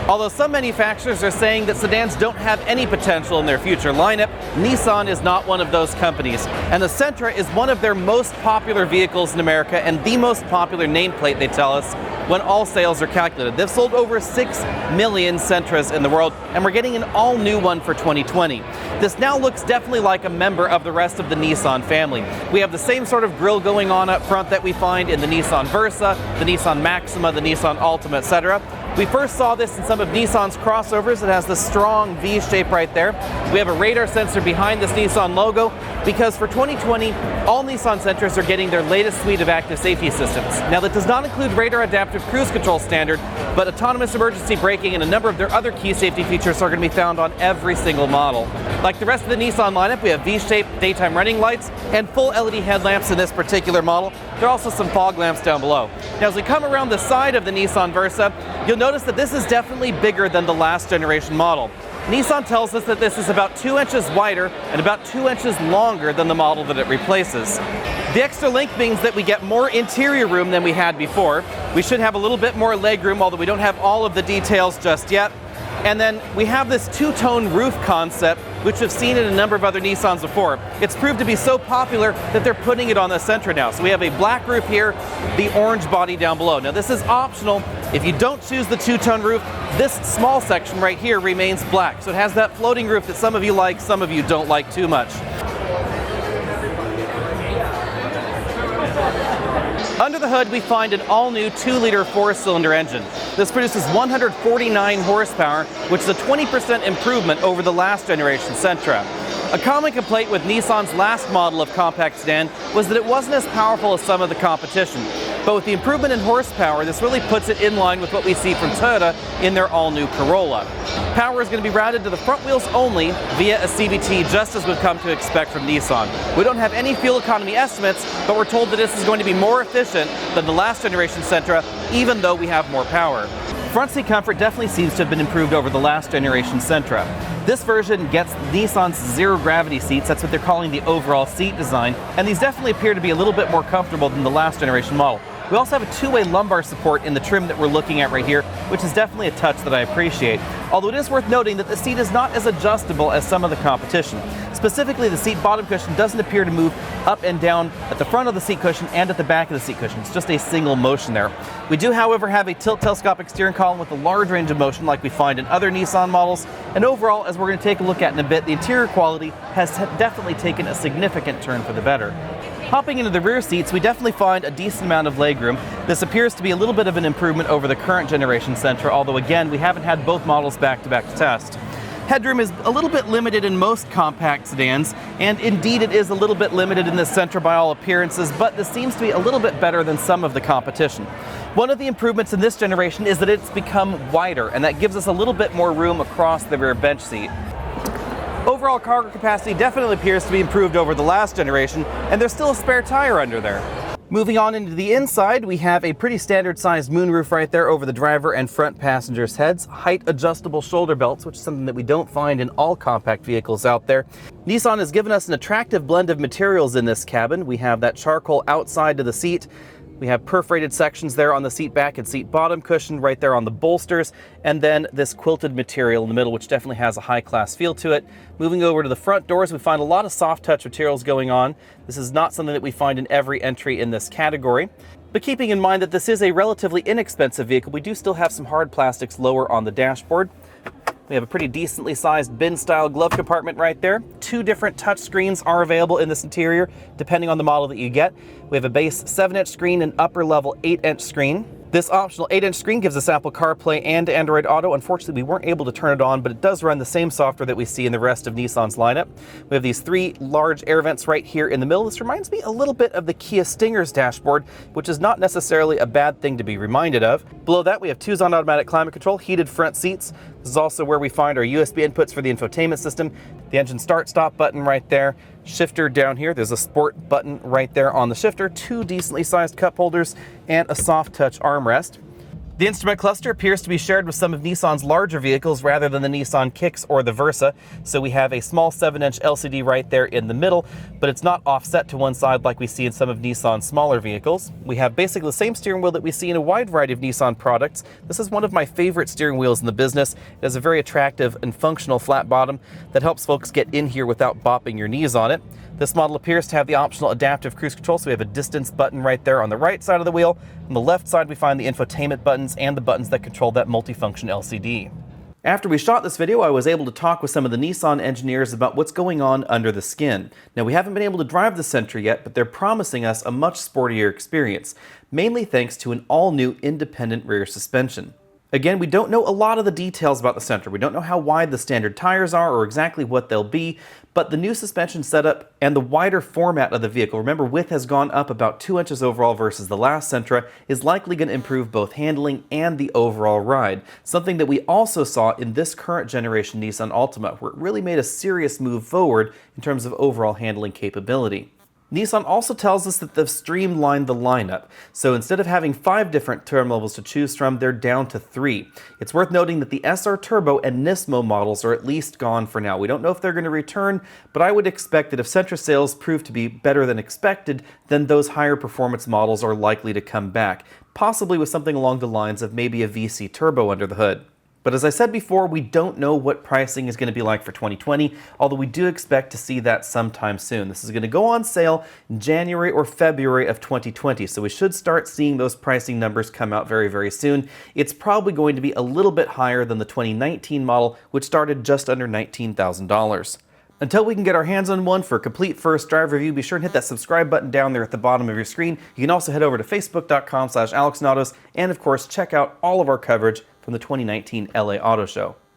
Although some manufacturers are saying that sedans don't have any potential in their future lineup, Nissan is not one of those companies. And the Sentra is one of their most popular vehicles in America and the most popular nameplate, they tell us, when all sales are calculated. They've sold over 6 million Sentras in the world, and we're getting an all-new one for 2020. This now looks definitely like a member of the rest of the Nissan family. We have the same sort of grille going on up front that we find in the Nissan Versa, the Nissan Maxima, the Nissan Altima, etc. We first saw this in some of Nissan's crossovers. It has the strong V shape right there. We have a radar sensor behind this Nissan logo because for 2020, all Nissan Sentras are getting their latest suite of active safety systems. Now that does not include radar adaptive cruise control standard, but autonomous emergency braking and a number of their other key safety features are going to be found on every single model. Like the rest of the Nissan lineup, we have V-shaped daytime running lights and full LED headlamps in this particular model. There are also some fog lamps down below. Now as we come around the side of the Nissan Versa, you'll notice that this is definitely bigger than the last generation model. Nissan tells us that this is about 2 inches wider and about 2 inches longer than the model that it replaces. The extra length means that we get more interior room than we had before. We should have a little bit more leg room, although we don't have all of the details just yet. And then we have this two-tone roof concept, which we've seen in a number of other Nissans before. It's proved to be so popular that they're putting it on the Sentra now. So we have a black roof here, the orange body down below. Now this is optional. If you don't choose the two-tone roof, this small section right here remains black. So it has that floating roof that some of you like, some of you don't like too much. Under the hood, we find an all-new 2-liter 4-cylinder engine. This produces 149 horsepower, which is a 20% improvement over the last generation Sentra. A common complaint with Nissan's last model of compact sedan was that it wasn't as powerful as some of the competition. But with the improvement in horsepower, this really puts it in line with what we see from Toyota in their all-new Corolla. Power is going to be routed to the front wheels only via a CVT, just as we've come to expect from Nissan. We don't have any fuel economy estimates, but we're told that this is going to be more efficient than the last generation Sentra, even though we have more power. Front seat comfort definitely seems to have been improved over the last generation Sentra. This version gets Nissan's zero-gravity seats, that's what they're calling the overall seat design, and these definitely appear to be a little bit more comfortable than the last generation model. We also have a two-way lumbar support in the trim that we're looking at right here, which is definitely a touch that I appreciate. Although it is worth noting that the seat is not as adjustable as some of the competition. Specifically, the seat bottom cushion doesn't appear to move up and down at the front of the seat cushion and at the back of the seat cushion. It's just a single motion there. We do, however, have a tilt telescopic steering column with a large range of motion like we find in other Nissan models. And overall, as we're going to take a look at in a bit, the interior quality has definitely taken a significant turn for the better. Hopping into the rear seats, we definitely find a decent amount of legroom. This appears to be a little bit of an improvement over the current generation Sentra, although again, we haven't had both models back-to-back to test. Headroom is a little bit limited in most compact sedans, and indeed it is a little bit limited in the Sentra by all appearances, but this seems to be a little bit better than some of the competition. One of the improvements in this generation is that it's become wider, and that gives us a little bit more room across the rear bench seat. Overall cargo capacity definitely appears to be improved over the last generation, and there's still a spare tire under there. Moving on into the inside, we have a pretty standard sized moonroof right there over the driver and front passengers' heads, height adjustable shoulder belts, which is something that we don't find in all compact vehicles out there. Nissan has given us an attractive blend of materials in this cabin. We have that charcoal outside to the seat. We have perforated sections there on the seat back and seat bottom cushion right there on the bolsters, and then this quilted material in the middle, which definitely has a high-class feel to it. Moving over to the front doors, we find a lot of soft-touch materials going on. This is not something that we find in every entry in this category. But keeping in mind that this is a relatively inexpensive vehicle, we do still have some hard plastics lower on the dashboard. We have a pretty decently sized bin-style glove compartment right there. 2 different touch screens are available in this interior, depending on the model that you get. We have a base 7-inch screen and upper-level 8-inch screen. This optional 8-inch screen gives us Apple CarPlay and Android Auto. Unfortunately, we weren't able to turn it on, but it does run the same software that we see in the rest of Nissan's lineup. We have these 3 large air vents right here in the middle. This reminds me a little bit of the Kia Stinger's dashboard, which is not necessarily a bad thing to be reminded of. Below that, we have 2 zone automatic climate control, heated front seats. This is also where we find our USB inputs for the infotainment system. The engine start-stop button right there. Shifter down here. There's a sport button right there on the shifter. 2 decently sized cup holders and a soft touch armrest. The instrument cluster appears to be shared with some of Nissan's larger vehicles rather than the Nissan Kicks or the Versa. So we have a small 7-inch LCD right there in the middle, but it's not offset to one side like we see in some of Nissan's smaller vehicles. We have basically the same steering wheel that we see in a wide variety of Nissan products. This is one of my favorite steering wheels in the business. It has a very attractive and functional flat bottom that helps folks get in here without bopping your knees on it. This model appears to have the optional adaptive cruise control, so we have a distance button right there on the right side of the wheel. On the left side, we find the infotainment buttons and the buttons that control that multifunction LCD. After we shot this video, I was able to talk with some of the Nissan engineers about what's going on under the skin. Now, we haven't been able to drive the Sentra yet, but they're promising us a much sportier experience, mainly thanks to an all-new independent rear suspension. Again, we don't know a lot of the details about the Sentra. We don't know how wide the standard tires are or exactly what they'll be, but the new suspension setup and the wider format of the vehicle, remember width has gone up about 2 inches overall versus the last Sentra, is likely going to improve both handling and the overall ride. Something that we also saw in this current generation Nissan Altima, where it really made a serious move forward in terms of overall handling capability. Nissan also tells us that they've streamlined the lineup, so instead of having 5 different trim levels to choose from, they're down to 3. It's worth noting that the SR Turbo and Nismo models are at least gone for now. We don't know if they're going to return, but I would expect that if Sentra sales prove to be better than expected, then those higher performance models are likely to come back, possibly with something along the lines of maybe a VC Turbo under the hood. But as I said before, we don't know what pricing is going to be like for 2020, although we do expect to see that sometime soon. This is going to go on sale in January or February of 2020, so we should start seeing those pricing numbers come out very, very soon. It's probably going to be a little bit higher than the 2019 model, which started just under $19,000. Until we can get our hands on one for a complete first drive review, be sure and hit that subscribe button down there at the bottom of your screen. You can also head over to facebook.com/AlexNautos, and of course check out all of our coverage from the 2019 LA Auto Show.